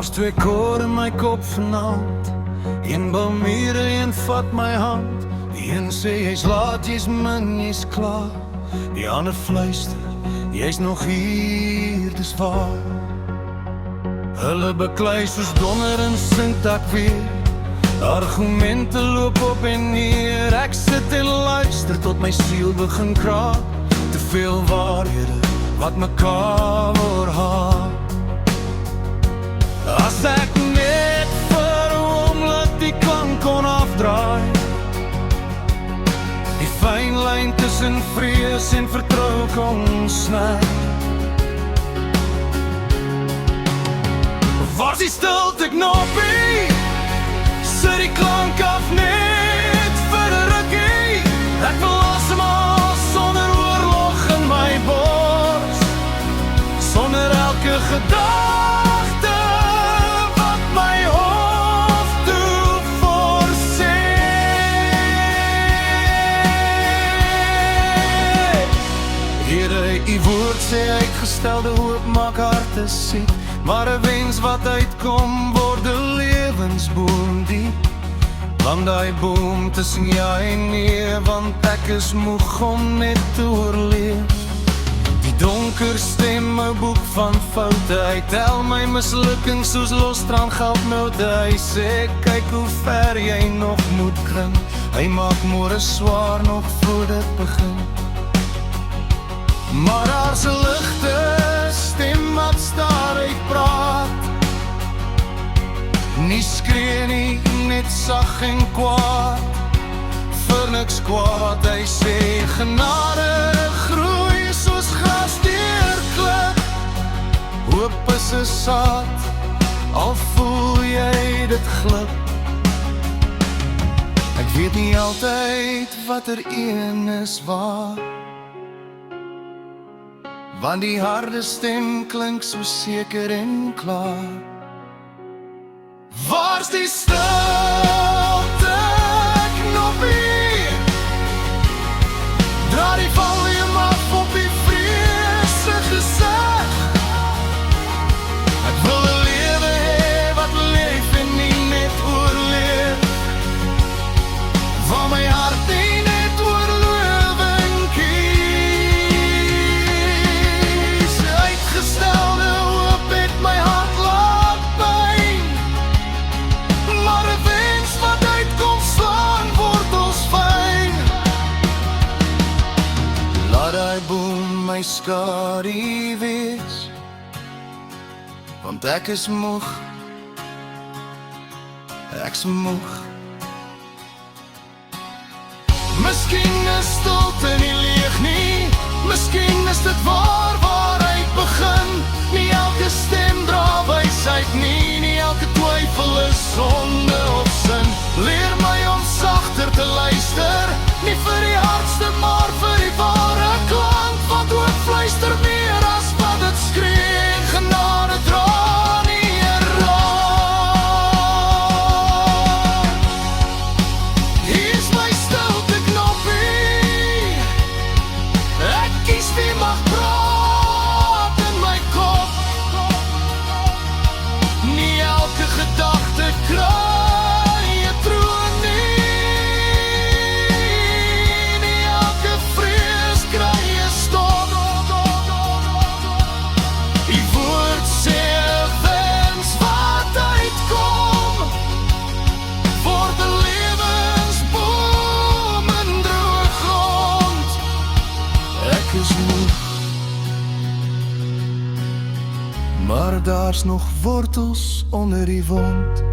Daar's twee koor in my kop vanaand. Een bamure, een vat my hand. Die een sê jy's laat, jy's min, jy's klaar. Die ander fluister, jy's nog hier, dis waar. Hulle beklei soos donder en sint ek weer. Argumente loop op en neer. Ek sit en luister tot my siel begin kraak. Te veel waarhede wat mekaar oorhaal. As ek net vir 'n oomblik die klank kon afdraai, die fyn lyn tussen vrees en vertrou kon sny. Waar's die stilte knoppie? Sit die klank af net vir 'n rukkie. Ek wil asemhaal sonder oorlog in my bors, sonder elke gedagte wat my hoofd toe forceer. Here, u woord sê uitgestelde hoop maak harte siek, maar 'n wens wat uitkom word 'n lewensboom diep. Want daai boom tussen ja en nee, want ek is moeg om net te oorleef. Die donker stem, 'n boek van foute, hy tel my mislukkings soos losstrand goudnote. Hy sê kyk hoe ver jy nog moet klim, hy maak môre swaar nog voor dit begin. Maar daar's 'n ligte stem wat stadig praat, nie skree nie, net sag en kwaad, vir niks kwaad. Hy sê genade groei soos gras deur klip, hoop is 'n saad, al voel jy dit glip. Ek weet nie altyd watter een is waar, want die harde stem klink so seker en klaar. Waar's die stilte knoppie? Draai die volume af op die vreese gesig. Ek wil 'n lewe hê wat leef en nie net oorleef, van my hart nie net oorlewing kies. Uitgestelde hoop het my hart laat pyn, maar 'n wens wat uitkom slaan wortels fyn. Laat daai boom my skadu wees, want ek is moeg, ek's moeg. Miskien is stilte nie leeg nie, miskien is dit waar hy begin. Nie elke stem dra wysheid nie, nie elke twyfel is sonde of sin. Leer my om sagter te luister, nie vir die hardste maar vir die ware klank, wat ook fluister meer as wat dit skree, en genade dra nie raak. Hier's my stilte knoppie, ek kies wie mag praat in my kop. Nie elke gedagte kry 'n troon nie, nie elke vrees kry 'n stop. Die woord sê 'n wens wat uitkom, word 'n lewensboom in droë grond. Ek is moeg, maar daar's nog wortels onder die wond.